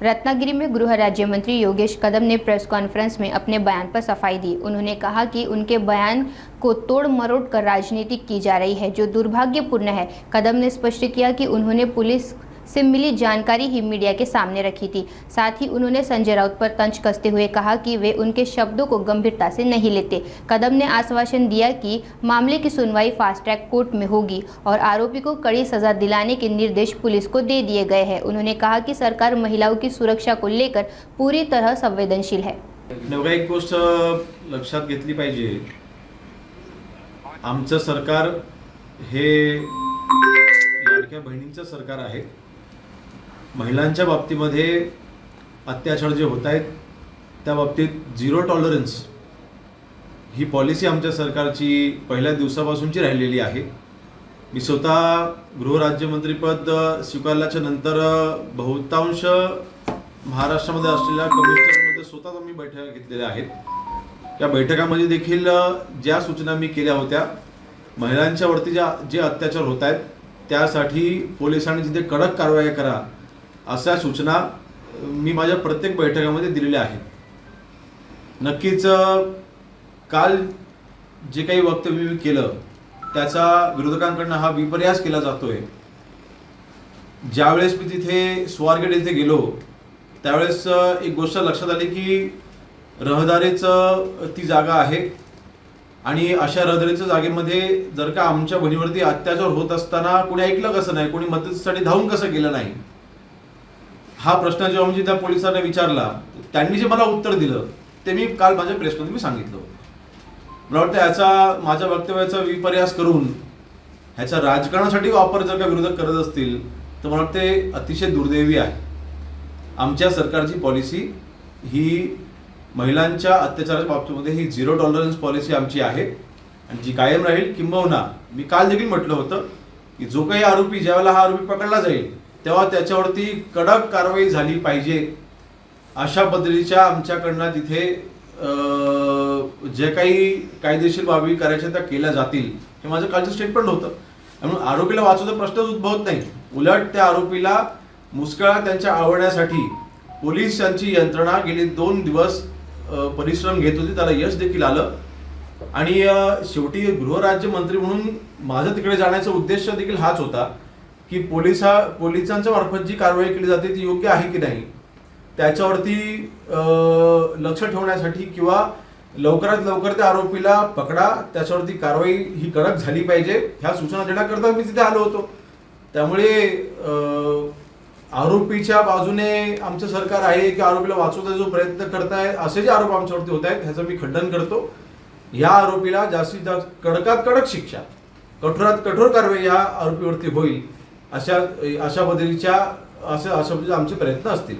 रत्नागिरी में गृह राज्य मंत्री योगेश कदम ने प्रेस कॉन्फ्रेंस में अपने बयान पर सफाई दी। उन्होंने कहा कि उनके बयान को तोड़ मरोड़ कर राजनीति की जा रही है, जो दुर्भाग्यपूर्ण है। कदम ने स्पष्ट किया कि उन्होंने पुलिस से मिली जानकारी ही मीडिया के सामने रखी थी। साथ ही उन्होंने संजय राउत पर तंज कसते हुए कहा कि वे उनके शब्दों को गंभीरता से नहीं लेते। कदम ने आश्वासन दिया कि मामले की सुनवाई फास्ट ट्रैक कोर्ट में होगी और आरोपी को कड़ी सजा दिलाने के निर्देश पुलिस को दे दिए गए हैं। उन्होंने कहा कि सरकार महिलाओं की सुरक्षा को लेकर पूरी तरह संवेदनशील है। नेमका एक गोष्ट लक्षात घेतली पाहिजे, आमचं सरकार हे लाडक्या बहिणींचं सरकार आहे। महिलांच्या बाबतीमध्ये अत्याचार जे होत आहेत त्या बाबतीत झिरो टॉलरन्स ही पॉलिसी आमच्या सरकारची पहिल्या दिवसापासूनची राहिलेली आहे। मी स्वतः गृहराज्यमंत्रीपद स्वीकारल्याच्या नंतर बहुतांश महाराष्ट्रामध्ये असलेल्या कमिशनमध्ये स्वतः आम्ही बैठका घेतलेल्या आहेत। त्या बैठकांमध्ये देखील ज्या सूचना मी केल्या होत्या, महिलांच्यावरती जे अत्याचार होत आहेत त्यासाठी पोलिसांनी जिथे कडक कारवाई करा अशा सूचना मी माझ्या प्रत्येक बैठकामध्ये दिलेल्या आहेत। नक्कीच काल जे काही वक्तव्य मी केलं त्याचा विरोधकांकडून हा विपर्यास केला जातोय। ज्यावेळेस मी तिथे स्वारगेट येथे गेलो त्यावेळेस एक गोष्ट लक्षात आली की रहदारीचं ती जागा आहे आणि अशा रहदारीच्या जागेमध्ये जर का आमच्या बहिणीवरती अत्याचार होत असताना कोणी ऐकलं कसं नाही, कोणी मदतीसाठी धावून कसं गेलं नाही, हा प्रश्न जेव्हा म्हणजे त्या पोलिसांना विचारला, त्यांनी जे मला उत्तर दिलं ते मी काल माझ्या प्रेसमध्ये मी सांगितलं। मला वाटतं याचा माझ्या वक्तव्याचा विपर्यास करून ह्याचा राजकारणासाठी वापर जर का विरोधक करत असतील तर मला वाटते अतिशय दुर्दैवी आहे। आमच्या सरकारची पॉलिसी ही महिलांच्या अत्याचाराच्या बाबतीमध्ये ही झिरो टॉलरन्स पॉलिसी आमची आहे आणि जी कायम राहील। किंबहुना मी काल देखील म्हटलं होतं की जो काही आरोपी, ज्यावेळेला हा आरोपी पकडला जाईल तेव्हा त्याच्यावरती कडक कारवाई झाली पाहिजे अशा पद्धतीच्या आमच्याकडनं तिथे जे काही कायदेशीर बाबी करायच्या त्या केल्या जातील हे माझं कालचं स्टेटमेंट होतं। म्हणून आरोपीला वाचवण्याचा प्रश्नच उद्भवत नाही, उलट त्या आरोपीला मुस्कळा त्यांच्या आवडण्यासाठी पोलिसांची यंत्रणा गेली 2 दिवस परिश्रम घेत होती, त्याला यश देखील आलं। आणि शेवटी गृहराज्यमंत्री म्हणून माझं तिकडे जाण्याचा उद्देश देखील हाच होता की पोलिसांच्या मार्फत जी कारवाई केली जाते ती योग्य आहे की नाही त्याच्यावरती लक्ष ठेवण्यासाठी किंवा लवकरात लवकर त्या आरोपीला पकडा, त्याच्यावरती कारवाई ही कडक झाली पाहिजे ह्या सूचना देण्याकरता मी तिथे आलो होतो। त्यामुळे आरोपीच्या बाजूने आमचं सरकार आहे की आरोपीला वाचवण्याचा जो प्रयत्न करताय असे जे आरोप आमच्यावरती होत आहेत ह्याचं मी खंडन करतो। या आरोपीला जास्तीत जास्त कडकात कडक शिक्षा, कठोरात कठोर कारवाई या आरोपीवरती होईल अशा पद्धतीच्या आमचे प्रयत्न असतील।